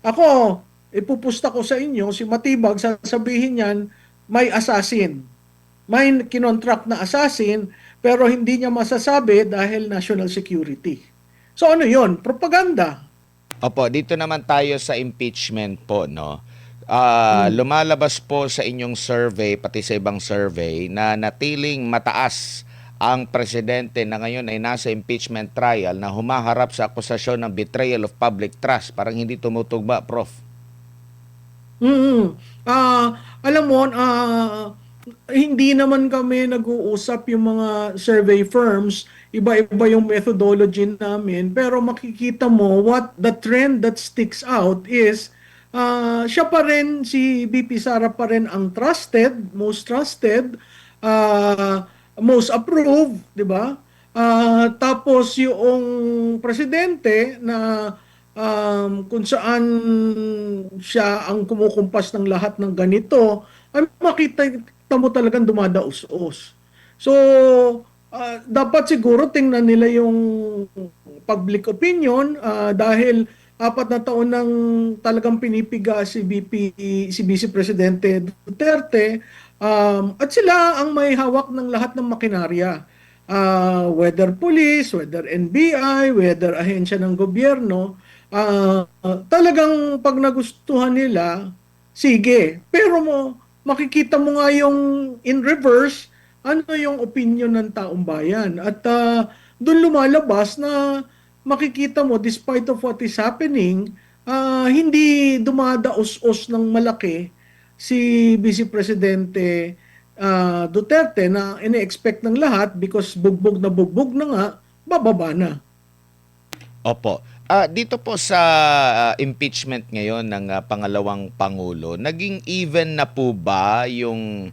Ako, ipupusta ko sa inyo, si Matibag, sasabihin niyan, may assassin. May kinontract na assassin, pero hindi niya masasabi dahil national security. So ano yon? Propaganda. Opo, dito naman tayo sa impeachment po, no? Hmm. Lumalabas po sa inyong survey, pati sa ibang survey, na natiling mataas ang presidente na ngayon ay nasa impeachment trial na humaharap sa akusasyon ng betrayal of public trust. Parang hindi tumutugma, Prof. Mm. Alam mo, hindi naman kami nag-uusap yung mga survey firms, iba-iba yung methodology namin, pero makikita mo what the trend that sticks out is siya pa rin, si VP Sara pa rin ang trusted, most approved, di ba? Tapos yung presidente na kung saan siya ang kumukumpas ng lahat ng ganito, ay makita mo talagang dumadaos-os. So, dapat siguro tingnan nila yung public opinion dahil 4 na taon nang talagang pinipiga si si Vice Presidente Duterte at sila ang may hawak ng lahat ng makinarya. Whether police, whether NBI, whether ahensya ng gobyerno, talagang pag nagustuhan nila, sige. Pero makikita mo nga yung in reverse, ano yung opinion ng taong bayan. At doon lumalabas na makikita mo, despite of what is happening, hindi dumadaos-os ng malaki si Vice Presidente Duterte na ini-expect ng lahat because bugbog na nga, bababa na. Opo. Dito po sa impeachment ngayon ng pangalawang pangulo, naging even na po ba yung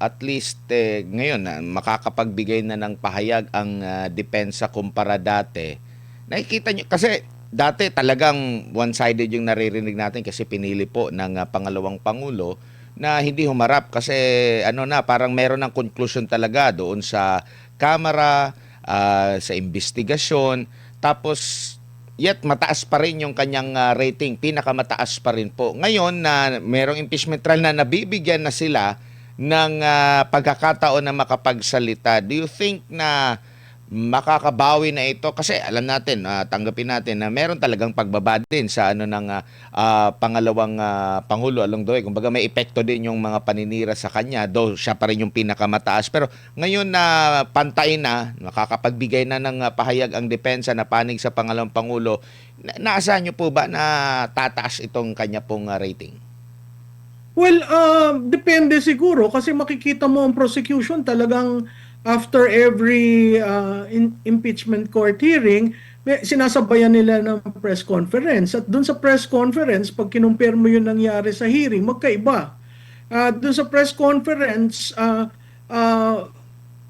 at least ngayon makakapagbigay na ng pahayag ang depensa kumpara dati. Nakikita nyo kasi dati talagang one-sided yung naririnig natin kasi pinili po ng pangalawang pangulo na hindi humarap kasi ano na parang meron ng conclusion talaga doon sa Kamara, sa investigasyon. Tapos, yet mataas pa rin yung kanyang rating, pinakamataas pa rin po. Ngayon na merong impeachment trial na nabibigyan na sila ng pagkakataon na makapagsalita, do you think na makakabawi na ito? Kasi alam natin, tanggapin natin na meron talagang pagbaba din sa ano ng pangalawang pangulo along the way. Kumbaga may epekto din yung mga paninira sa kanya, though siya pa rin yung pinakamataas. Pero ngayon na pantay na, makakapagbigay na ng pahayag ang depensa na panig sa pangalawang pangulo, naasahan niyo po ba na tataas itong kanya pong rating? Well, depende siguro kasi makikita mo ang prosecution talagang after every impeachment court hearing, sinasabayan nila ng press conference. At dun sa press conference, pag kinumpir mo yung nangyari sa hearing, magkaiba. Dun sa press conference,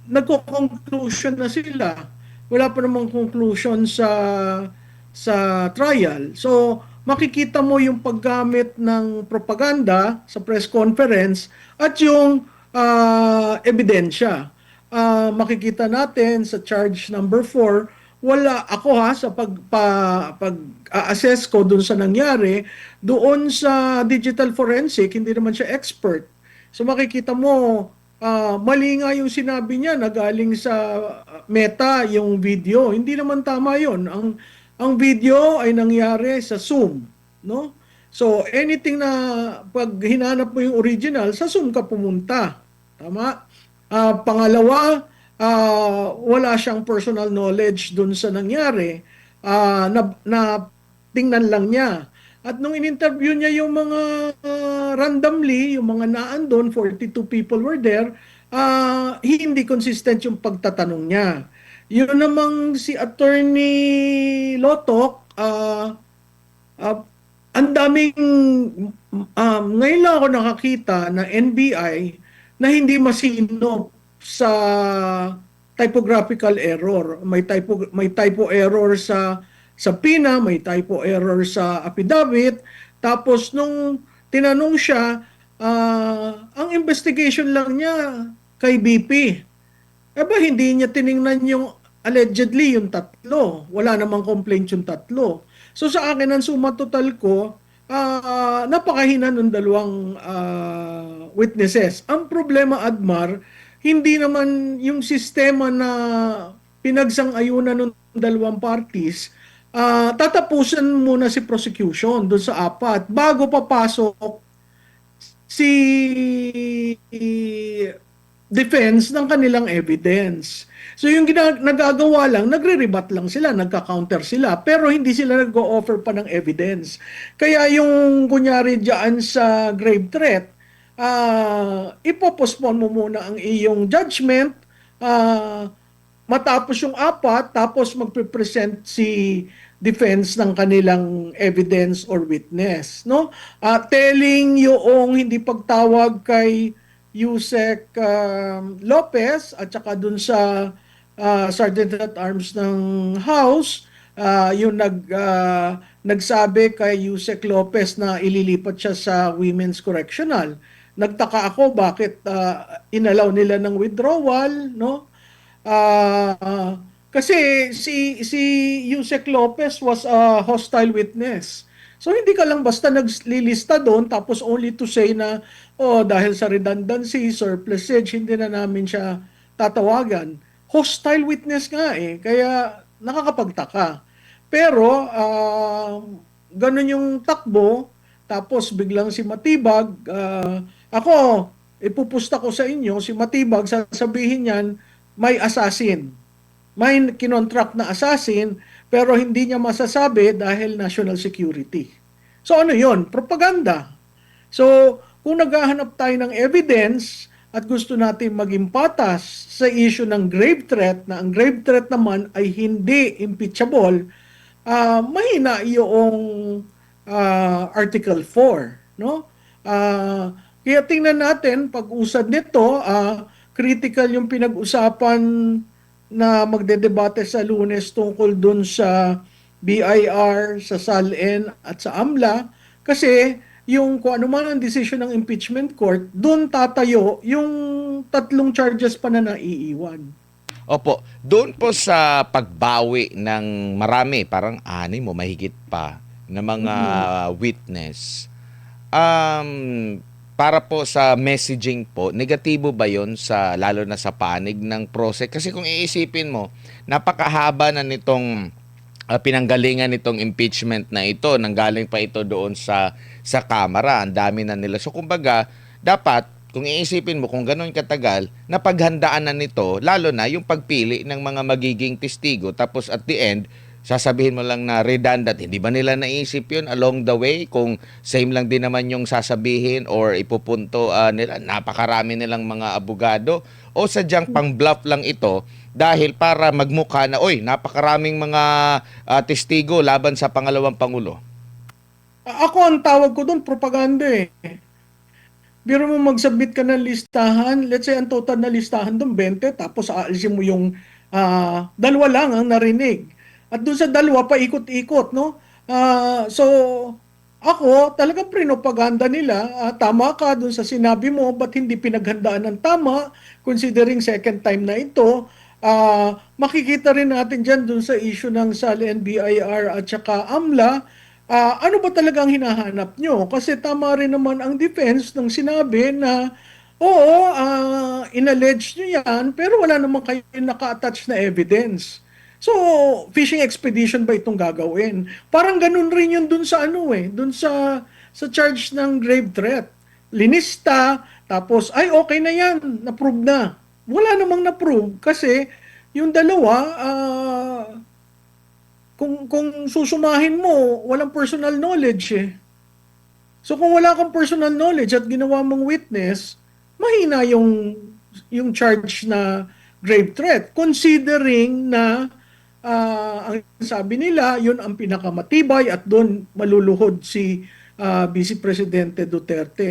nagko-conclusion na sila. Wala pa namang conclusion sa trial. So, makikita mo yung paggamit ng propaganda sa press conference at yung ebidensya. Makikita natin sa charge number 4, wala ako sa pag-assess ko dun sa nangyari, doon sa digital forensic, hindi naman siya expert. So makikita mo, mali nga yung sinabi niya na galing sa Meta yung video. Hindi naman tama yon. Ang video ay nangyari sa Zoom, no? So anything na pag hinanap mo yung original, sa Zoom ka pumunta. Tama? Pangalawa, wala siyang personal knowledge dun sa nangyari. Na tingnan lang niya. At nung in-interview niya yung mga randomly, yung mga naandun, 42 people were there, hindi consistent yung pagtatanong niya. Yun namang si Attorney Lotok, uh, ang daming, ngayon lang ako nakakita na NBI na hindi masino sa typographical error. May typo error sa PINA, may typo error sa affidavit. Tapos nung tinanong siya, ang investigation lang niya kay BP. Eh ba hindi niya tiningnan yung allegedly yung tatlo. Wala namang complaint yung tatlo. So sa akin, ang suma total ko, napakahina ng dalawang witnesses. Ang problema, Admar, hindi naman yung sistema na pinagsang-ayunan ng dalawang parties, tatapusan muna si prosecution doon sa apat bago papasok si defense ng kanilang evidence. So yung nagagawa lang, nagre-rebut lang sila, nagka-counter sila, pero hindi sila nag-o-offer pa ng evidence. Kaya yung kunyari dyan sa grave threat, ipopospone mo muna ang iyong judgment, matapos yung apat, tapos magpe-present si defense ng kanilang evidence or witness, no? Telling yung hindi pagtawag kay Yusek Lopez at saka dun sa Sergeant at Arms ng House, yung nagsabi kay Yusek Lopez na ililipat siya sa Women's Correctional. Nagtaka ako bakit inalaw nila ng withdrawal, no? Kasi si Yusek Lopez was a hostile witness. So hindi ka lang basta naglilista doon tapos only to say na dahil sa redundancy, surplusage, hindi na namin siya tatawagan. Hostile witness nga eh, kaya nakakapagtaka. Pero ganun yung takbo, tapos biglang si Matibag, ako, ipupusta ko sa inyo, si Matibag, sasabihin niyan, may assassin. May kinontract na assassin, pero hindi niya masasabi dahil national security. So ano yon? Propaganda. So kung naghahanap tayo ng evidence at gusto natin maging patas sa issue ng grave threat, na ang grave threat naman ay hindi impeachable, mahina yung Article 4. No? Kaya tingnan natin, pag-usad nito, critical yung pinag-usapan na magdedebate sa Lunes tungkol dun sa BIR, sa SALN at sa AMLA, kasi yung kung ano man ang decision ng impeachment court, dun tatayo yung tatlong charges pa na naiiwan. Opo, doon po sa pagbawi ng marami, parang anim mo mahigit pa na mga witness. Para po sa messaging po, negatibo ba 'yon sa lalo na sa panig ng prose? Kasi kung iisipin mo, napakahaba na nitong pinanggalingan nitong impeachment na ito, nanggaling pa ito doon sa Kamara, ang dami na nila. So kumbaga, dapat kung iisipin mo kung gano'n katagal, napaghandaan na nito, lalo na yung pagpili ng mga magiging testigo. Tapos at the end, sasabihin mo lang na redundant. Hindi ba nila naisip yun along the way? Kung same lang din naman yung sasabihin or ipupunto nila, napakarami nilang mga abogado. O sadyang pang-bluff lang ito dahil para magmukha na, oy, napakaraming mga testigo laban sa pangalawang pangulo. Ako ang tawag ko doon, propaganda eh. Biro mo mag-submit ka ng listahan, let's say ang total na listahan doon 20, tapos aalisin mo yung dalawa lang ang narinig. At doon sa dalawa pa ikot-ikot, no? So ako, talagang pinopaganda nila, tama ka doon sa sinabi mo, ba't hindi pinaghandaan ng tama, considering second time na ito. Makikita rin natin dyan doon sa issue ng SAL, NBIR at saka AMLA, ano ba talagang hinahanap nyo? Kasi tama rin naman ang defense nung sinabi na, oo, inallege nyo yan, pero wala naman kayo naka-attach na evidence. So, fishing expedition ba itong gagawin? Parang ganun rin yun dun sa ano eh, dun sa charge ng grave threat. Linista, tapos, ay okay na yan, na-prove na. Wala namang na-prove kasi yung dalawa, kung susumahin mo, walang personal knowledge eh. So kung wala kang personal knowledge at ginawa mong witness, mahina yung charge na grave threat. Considering na ang sabi nila, yun ang pinakamatibay at doon maluluhod si Vice Presidente Duterte.